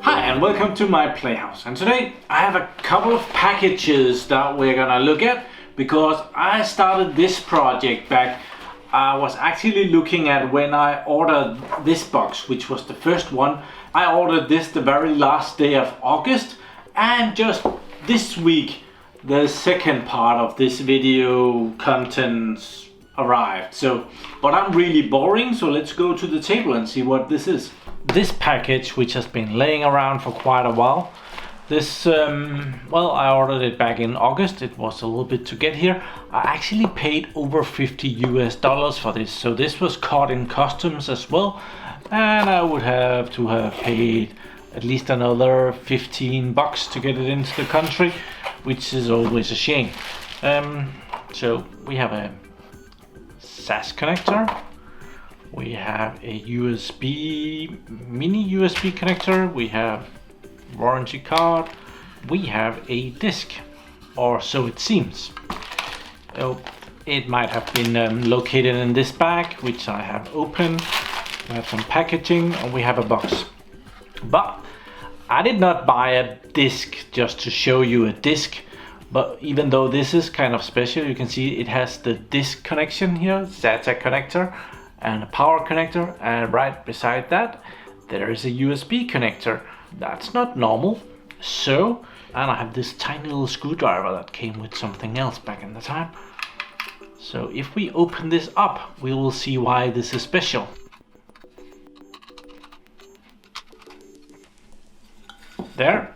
Hi and welcome to my Playhouse, and today I have a couple of packages that we're gonna look at because I started this project back. I was actually looking at when I ordered this box, which was the first one. I ordered this the very last day of August, and just this week the second part of this video content arrived. But I'm really boring, so let's go to the table and see what this is. This package, which has been laying around for quite a while, this well, I ordered it back in August. It was a little bit to get here. I actually paid over $50 for this, so this was caught in customs as well, and I would have to have paid at least another 15 bucks to get it into the country, which is always a shame. So we have a SAS connector, we have a USB, mini USB connector, we have warranty card, we have a disc, or so it seems. So it might have been located in this bag, which I have opened. We have some packaging, and we have a box. But I did not buy a disc just to show you a disc. But even though this is kind of special, you can see it has the disc connection here, SATA connector, and a power connector, and right beside that there is a USB connector. That's not normal. So, and I have this tiny little screwdriver that came with something else back in the time. So if we open this up, we will see why this is special. There,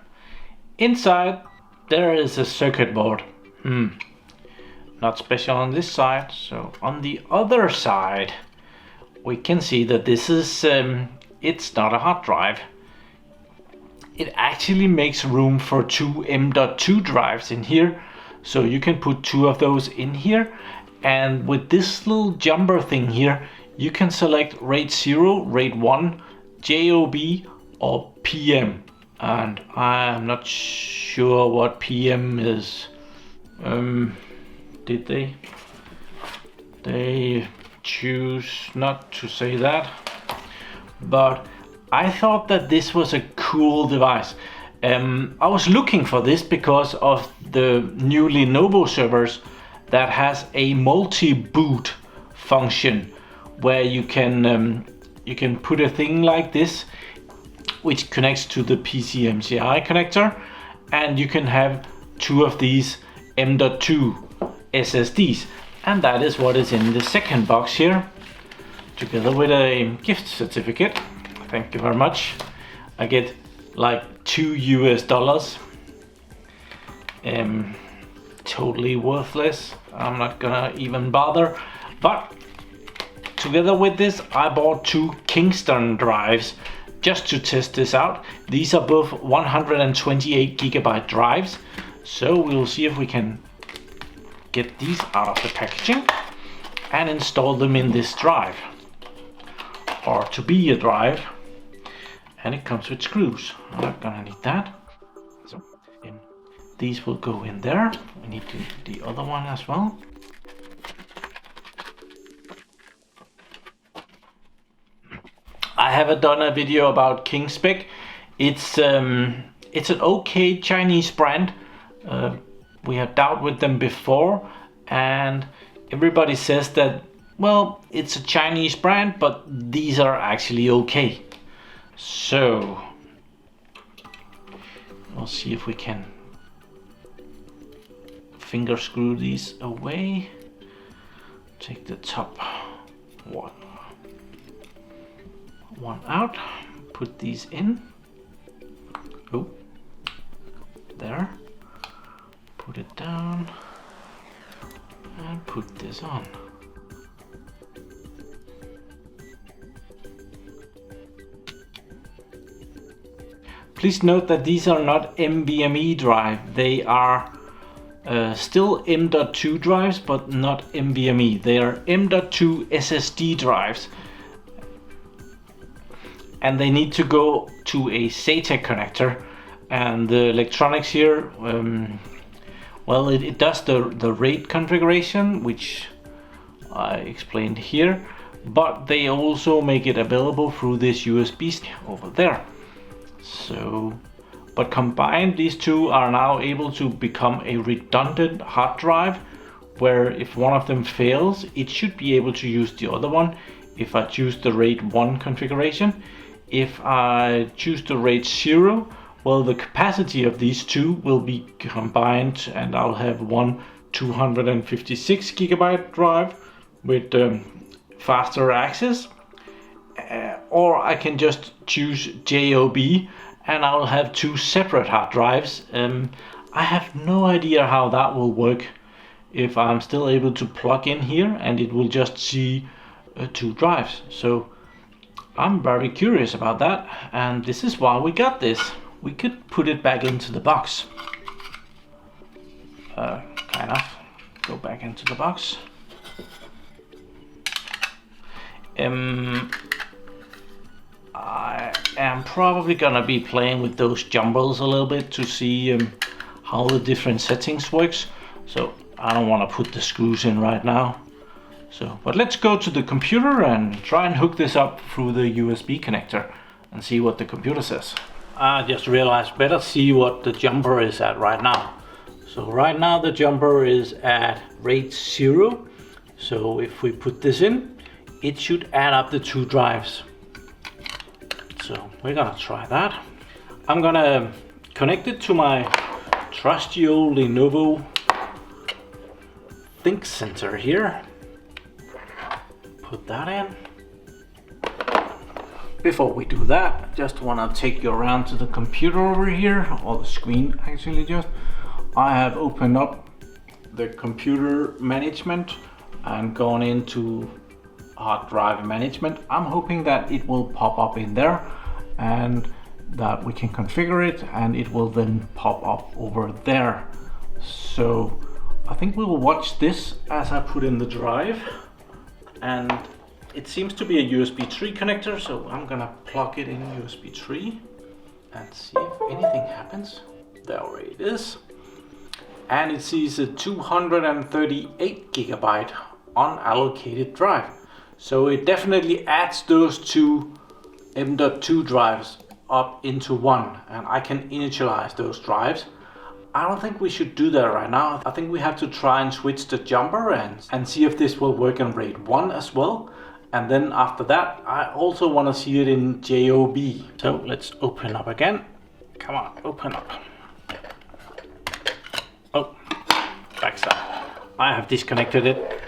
inside there is a circuit board. Not special on this side. So on the other side we can see that this is it's not a hard drive. It actually makes room for two M.2 drives in here, so you can put two of those in here. And with this little jumper thing here, you can select RAID 0, RAID 1, JBOD or PM. And I'm not sure what PM is. Did they choose not to say that? But I thought that this was a cool device. I was looking for this because of the new Lenovo Servers that has a multi-boot function where you can put a thing like this, which connects to the PCMCI connector, and you can have two of these M.2 SSDs, and that is what is in the second box here, together with a gift certificate. Thank you very much. I get like $2. Totally worthless. I'm not gonna even bother. But together with this, I bought two Kingston drives just to test this out. These are both 128 gigabyte drives. So we'll see if we can get these out of the packaging and install them in this drive, or to be a drive. And it comes with screws. I'm not gonna need that. So these will go in there. We need the other one as well. I haven't done a video about KingSpec. It's an okay Chinese brand. We have dealt with them before, and everybody says that, well, it's a Chinese brand, but these are actually okay. So we'll see if we can finger screw these away. Take the top one out, put these in. Oh, there. Put it down and put this on. Please note that these are not NVMe drive. They are still M.2 drives, but not NVMe. They are M.2 SSD drives. And they need to go to a SATA connector. And the electronics here, well, it does the RAID configuration, which I explained here. but they also make it available through this USB stick over there. So, but combined, these two are now able to become a redundant hard drive, where if one of them fails, it should be able to use the other one if I choose the RAID 1 configuration. If I choose the RAID 0, well, the capacity of these two will be combined, and I'll have one 256 gigabyte drive with faster access, or I can just choose JBOD and I'll have two separate hard drives. I have no idea how that will work, if I'm still able to plug in here and it will just see two drives. So I'm very curious about that, and this is why we got this. We could put it back into the box. Kind of. Go back into the box. I am probably gonna be playing with those jumbers a little bit to see how the different settings works. So I don't want to put the screws in right now. So, but let's go to the computer and try and hook this up through the USB connector and see what the computer says. I just realized better see what the jumper is at right now. So right now the jumper is at RAID 0. So if we put this in, it should add up the two drives. So we're gonna try that. I'm gonna connect it to my trusty old Lenovo Think Center here. Put that in. Before we do that, I just want to take you around to the computer over here, or the screen actually. Just I have opened up the computer management and gone into hard drive management. I'm hoping that it will pop up in there and that we can configure it, and it will then pop up over there. So I think we will watch this as I put in the drive, and it seems to be a USB 3 connector, so I'm gonna plug it in USB 3 and see if anything happens. There it is. And it sees a 238 gigabyte unallocated drive. So it definitely adds those two M.2 drives up into one, and I can initialize those drives. I don't think we should do that right now. I think we have to try and switch the jumper and see if this will work in RAID 1 as well. And then after that, I also want to see it in JBOD. So let's open up again. Come on, open up. Oh, backside. I have disconnected it.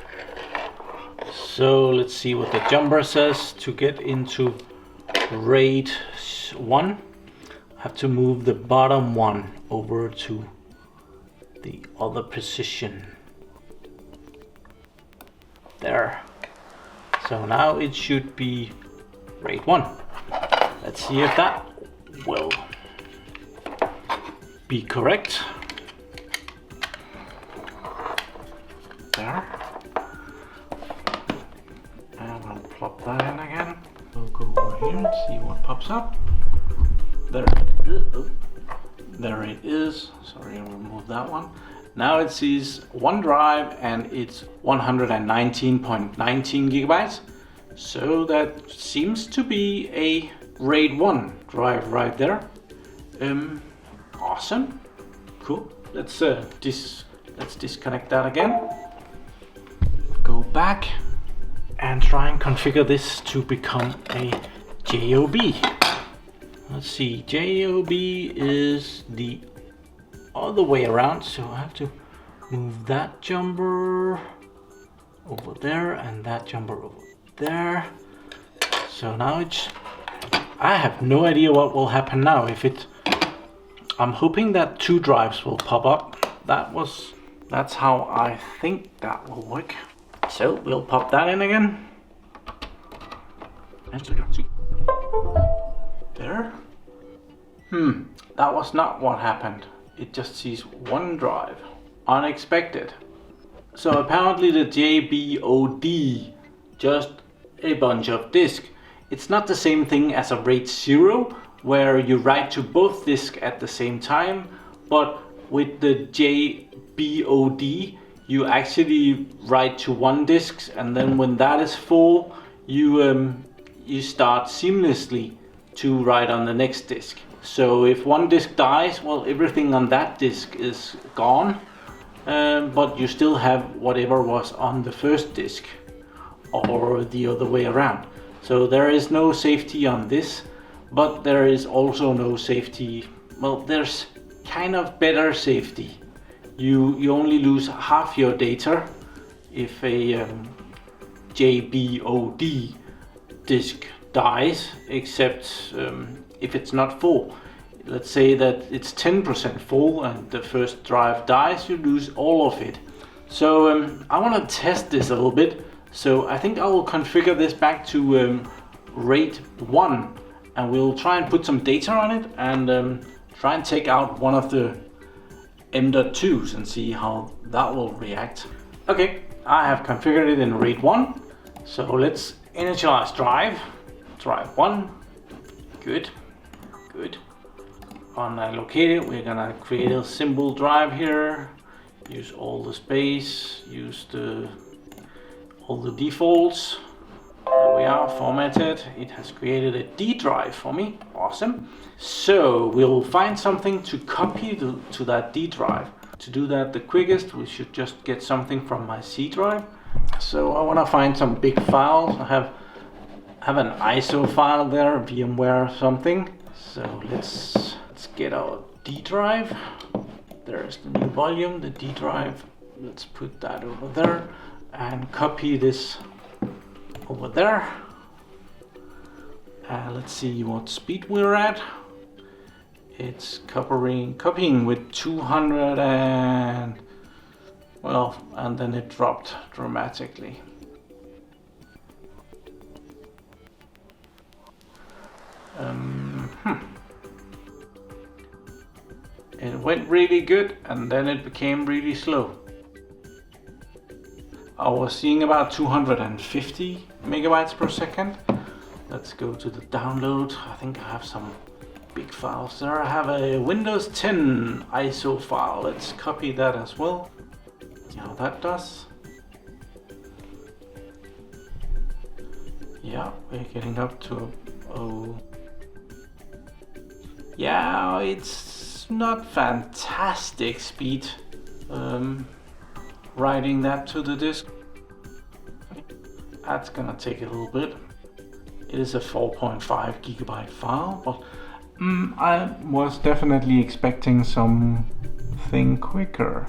So let's see what the jumper says. To get into RAID 1, I have to move the bottom one over to the other position. There. So now it should be RAID 1. Let's see if that will be correct. There. And I'll plop that in again. We'll go over here and see what pops up. There it is. Oh. There it is. Sorry, I'll remove that one. Now it sees one drive and it's 119.19 gigabytes. So that seems to be a RAID 1 drive right there. Awesome. Cool. Let's disconnect that again. Go back and try and configure this to become a JBOD. Let's see, JBOD is the other way around, so I have to move that jumper over there and that jumper over there. So now I have no idea what will happen now. I'm hoping that two drives will pop up. That's how I think that will work. So we'll pop that in again. There. That was not what happened. It just sees one drive. Unexpected. So apparently the JBOD, just a bunch of disks. It's not the same thing as a RAID 0, where you write to both disks at the same time, but with the JBOD, you actually write to one disk, and then when that is full, you start seamlessly to write on the next disk. So if one disk dies, well, everything on that disk is gone, but you still have whatever was on the first disk, or the other way around. So there is no safety on this, but there is also no safety. Well, there's kind of better safety. You only lose half your data if a JBOD disk dies, except if it's not full. Let's say that it's 10% full and the first drive dies, you lose all of it. So I want to test this a little bit. So I think I will configure this back to RAID 1, and we'll try and put some data on it and try and take out one of the M.2s and see how that will react. Okay, I have configured it in RAID 1. So let's initialize drive 1. Good. Unallocate it. We're gonna create a simple drive here. Use all the space. Use all the defaults. There we are, formatted. It has created a D drive for me. Awesome. So we'll find something to copy to that D drive. To do that the quickest, we should just get something from my C drive. So I want to find some big files. I have an ISO file there, VMware or something. So let's get our D drive. There's the new volume, the D drive. Let's put that over there and copy this over there. Let's see what speed we're at. It's copying with 200 and well, and then it dropped dramatically. It went really good and then it became really slow. I was seeing about 250 megabytes per second. Let's go to the download. I think I have some big files there. I have a Windows 10 ISO file. Let's copy that as well. See how that does. Yeah, we're getting up to yeah, it's not fantastic speed writing that to the disk. That's gonna take a little bit. It is a 4.5 gigabyte file, but I was definitely expecting something quicker.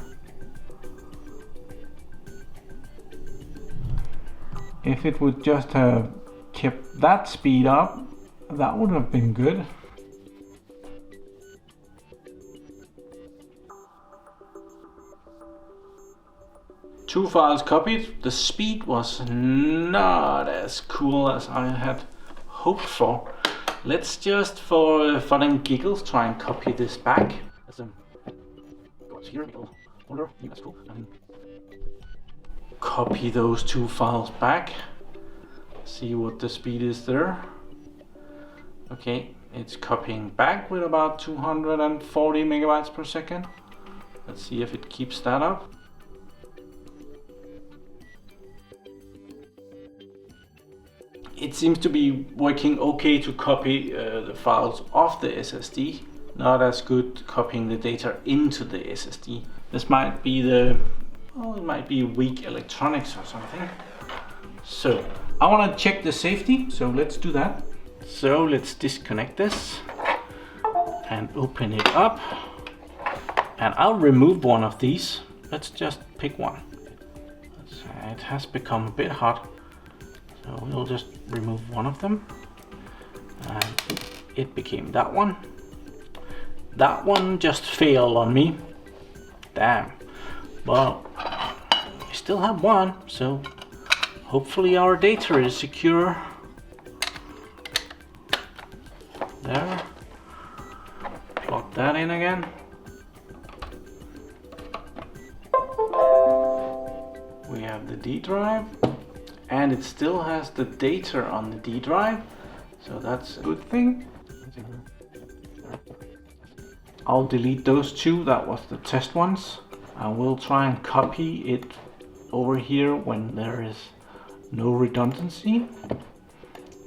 If it would just have kept that speed up, that would have been good. Two files copied. The speed was not as cool as I had hoped for. Let's just, for fun and giggles, try and copy this back. Copy those two files back. See what the speed is there. Okay, it's copying back with about 240 megabytes per second. Let's see if it keeps that up. It seems to be working okay to copy the files off the SSD, not as good copying the data into the SSD. This might be it might be weak electronics or something. So I want to check the safety, so let's do that. So let's disconnect this and open it up, and I'll remove one of these. Let's just pick one. It has become a bit hot. So we'll just remove one of them, and it became that one. That one just failed on me. Damn. Well, we still have one, so hopefully our data is secure. There. Plug that in again. We have the D drive. And it still has the data on the D drive, so that's a good thing. I'll delete those two, that was the test ones. I will try and copy it over here when there is no redundancy.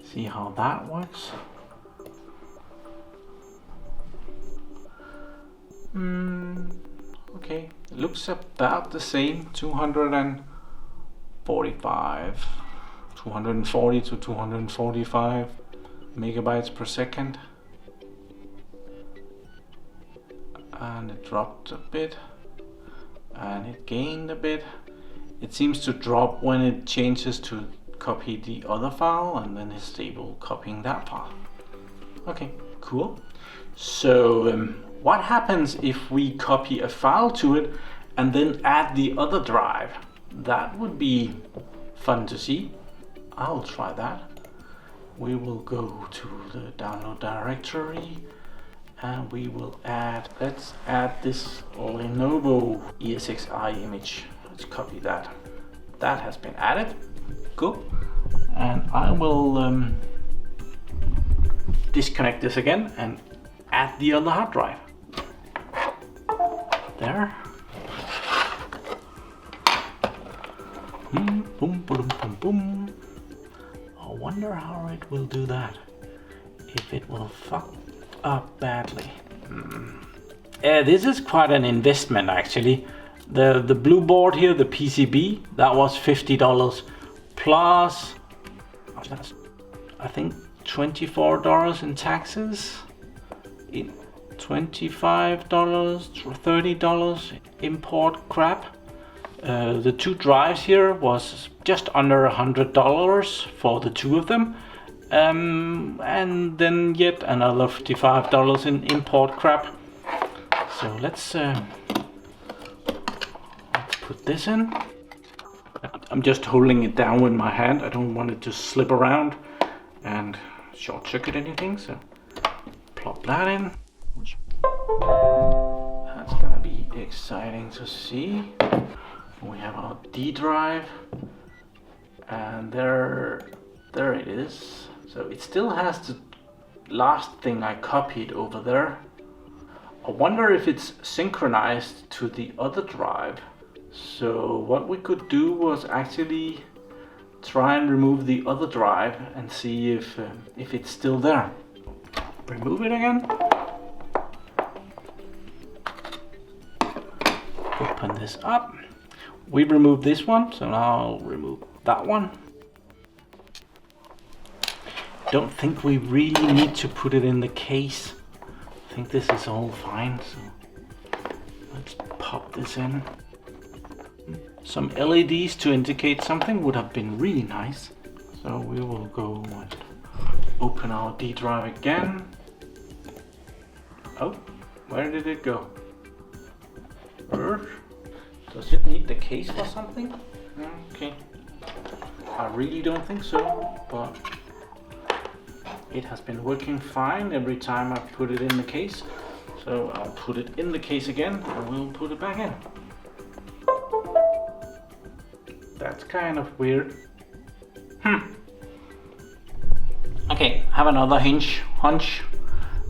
See how that works. Okay, it looks about the same, 240 to 245 megabytes per second. And it dropped a bit, and it gained a bit. It seems to drop when it changes to copy the other file, and then it's stable copying that file. Okay, cool. So what happens if we copy a file to it and then add the other drive? That would be fun to see. I'll try that. We will go to the download directory and we will let's add this Lenovo ESXi image. Let's copy that. That has been added. Cool. And I will disconnect this again and add the other hard drive. There. Boom, boom, boom, boom. I wonder how it will do that. If it will fuck up badly. This is quite an investment actually. The blue board here, the PCB, that was $50 plus I think $24 in taxes, $25, $30 import crap. The two drives here was just under $100 for the two of them, and then yet another $55 in import crap. So let's put this in. I'm just holding it down with my hand. I don't want it to slip around and short circuit anything, so plop that in. That's gonna be exciting to see. We have our D drive, and there it is. So it still has the last thing I copied over there. I wonder if it's synchronized to the other drive. So what we could do was actually try and remove the other drive and see if it's still there. Remove it again. Open this up. We removed this one, so now I'll remove that one. Don't think we really need to put it in the case. I think this is all fine, so let's pop this in. Some LEDs to indicate something would have been really nice. So we will go and open our D drive again. Oh, where did it go? Does it need the case for something? Okay. I really don't think so, but it has been working fine every time I put it in the case. So I'll put it in the case again and we'll put it back in. That's kind of weird. Okay, have another hunch.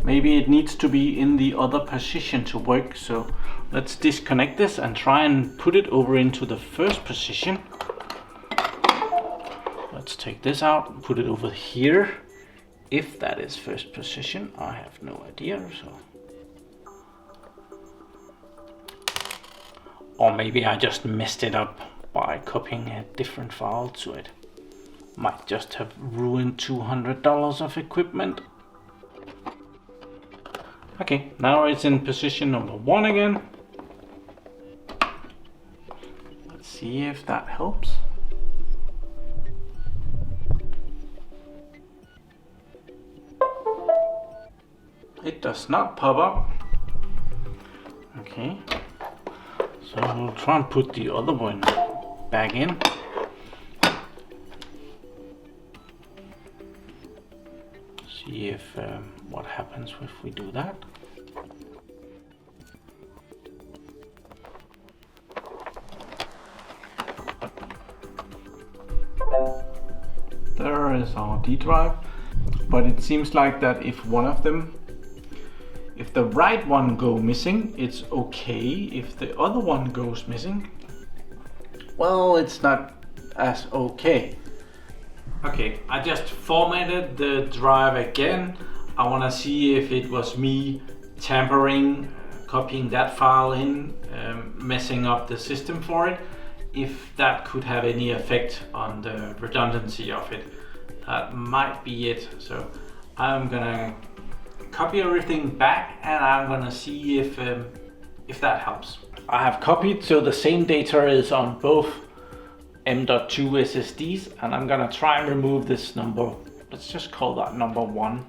Maybe it needs to be in the other position to work, so let's disconnect this and try and put it over into the first position. Let's take this out and put it over here. If that is first position, I have no idea. So, or maybe I just messed it up by copying a different file to it. Might just have ruined $200 of equipment. Okay, now it's in position number 1 again. Let's see if that helps. It does not pop up. Okay, so we'll try and put the other one back in. See if what happens if we do that. There is our D drive, but it seems like that if one of them, if the right one goes missing, it's okay. If the other one goes missing, well, it's not as okay. Okay, I just formatted the drive again. I want to see if it was me tampering, copying that file in, messing up the system for it, if that could have any effect on the redundancy of it. That might be it. So I'm gonna copy everything back and I'm gonna see if that helps. I have copied so the same data is on both M.2 SSDs, and I'm gonna try and remove this number. Let's just call that number 1.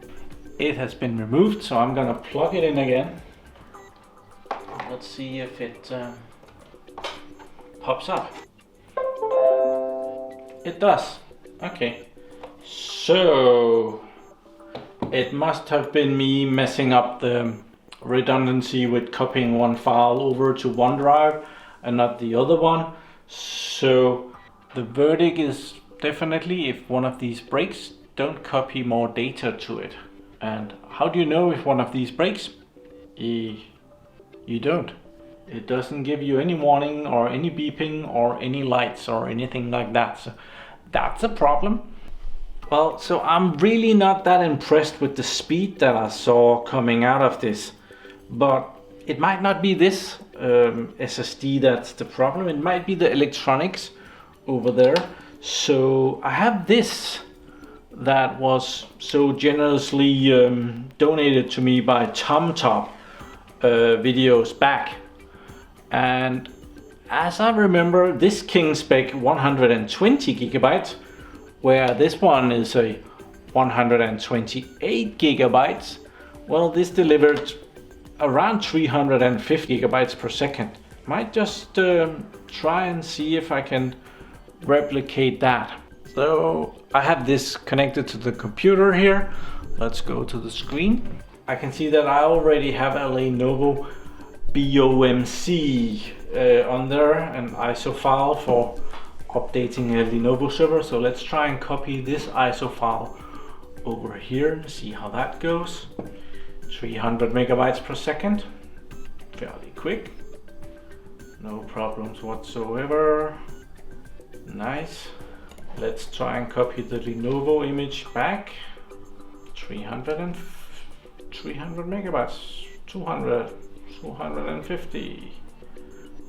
It has been removed, so I'm gonna plug it in again. Let's see if it pops up. It does. Okay. So it must have been me messing up the redundancy with copying one file over to OneDrive and not the other one. So the verdict is definitely, if one of these breaks, don't copy more data to it. And how do you know if one of these breaks? You don't. It doesn't give you any warning or any beeping or any lights or anything like that. So that's a problem. Well, so I'm really not that impressed with the speed that I saw coming out of this. But it might not be this SSD that's the problem. It might be the electronics over there. So I have this that was so generously donated to me by TomTop videos back, and as I remember, this KingSpec 120 gigabytes, where this one is a 128 gigabytes, well, this delivered around 350 gigabytes per second. Might just try and see if I can replicate that. So I have this connected to the computer here. Let's go to the screen. I can see that I already have a Lenovo BOMC on there, an ISO file for updating a Lenovo server. So let's try and copy this ISO file over here and see how that goes. 300 megabytes per second, fairly quick, no problems whatsoever. Nice. Let's try and copy the Lenovo image back. 300 megabytes, 200, 250,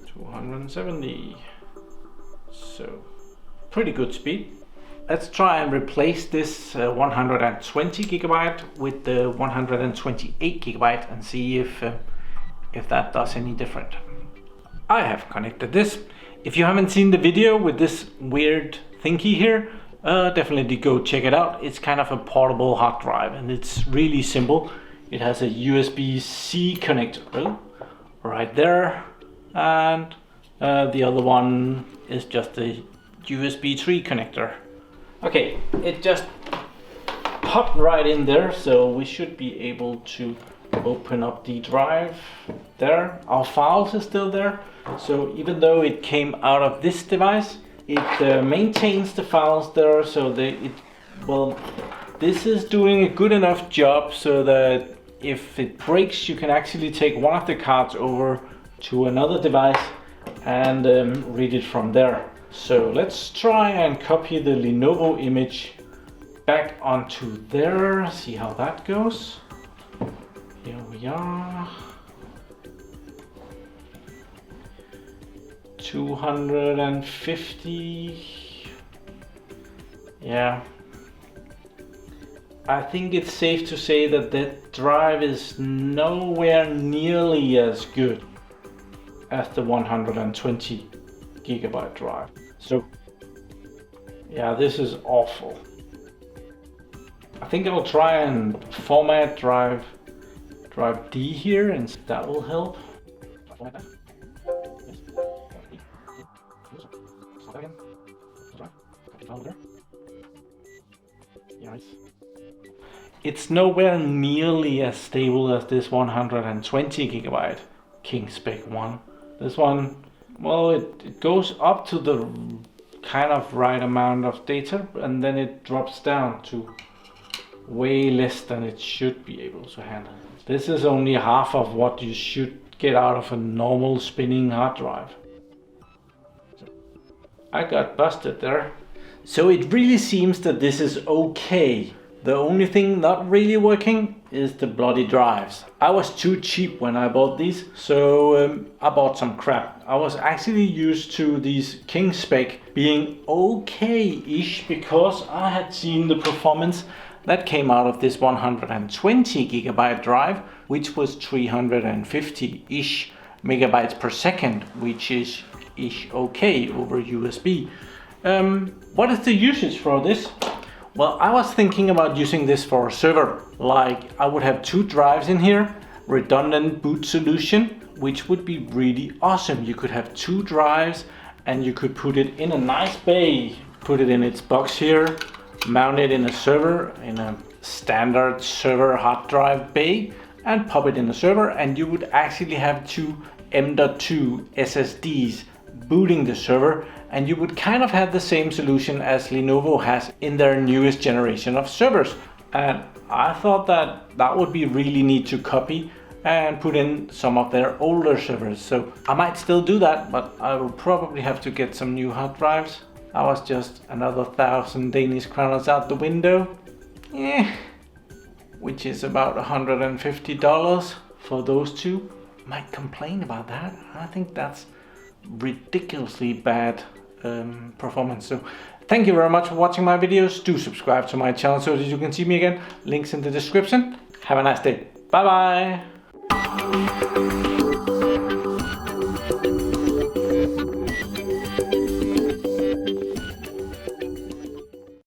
270. So pretty good speed. Let's try and replace this 120 gigabyte with the 128 gigabyte and see if that does any different. I have connected this. If you haven't seen the video with this weird thingy here, definitely go check it out. It's kind of a portable hard drive and it's really simple. It has a USB-C connector right there, and the other one is just a USB 3 connector. Okay, it just popped right in there, so we should be able to open up the drive there. Our files are still there, so even though it came out of this device, it maintains the files there, so this is doing a good enough job so that if it breaks, you can actually take one of the cards over to another device and read it from there. So let's try and copy the Lenovo image back onto there, see how that goes. Here we are. 250. Yeah. I think it's safe to say that that drive is nowhere nearly as good as the 120 gigabyte drive. So yeah, this is awful. I think I'll try and format drive D here and that will help. It's nowhere nearly as stable as this 120 gigabyte KingSpec one. This one, well, it goes up to the kind of right amount of data and then it drops down to way less than it should be able to handle. This is only half of what you should get out of a normal spinning hard drive. I got busted there. So it really seems that this is okay. The only thing not really working is the bloody drives. I was too cheap when I bought these, so I bought some crap. I was actually used to these KingSpec being okay-ish because I had seen the performance that came out of this 120 gigabyte drive, which was 350-ish megabytes per second, which is okay over USB. What is the usage for this? Well, I was thinking about using this for a server. Like, I would have 2 drives in here, redundant boot solution, which would be really awesome. You could have 2 drives and you could put it in a nice bay, put it in its box here, mount it in a server, in a standard server hard drive bay, and pop it in a server, and you would actually have 2 M.2 SSDs booting the server, and you would kind of have the same solution as Lenovo has in their newest generation of servers. And I thought that that would be really neat to copy and put in some of their older servers. So I might still do that, but I will probably have to get some new hard drives. That was just another 1,000 Danish crowns out the window. Which is about $150 for those 2. Might complain about that. I think that's ridiculously bad performance. So thank you very much for watching my videos. Do subscribe to my channel so that you can see me again. Links in the description. Have a nice day. Bye bye.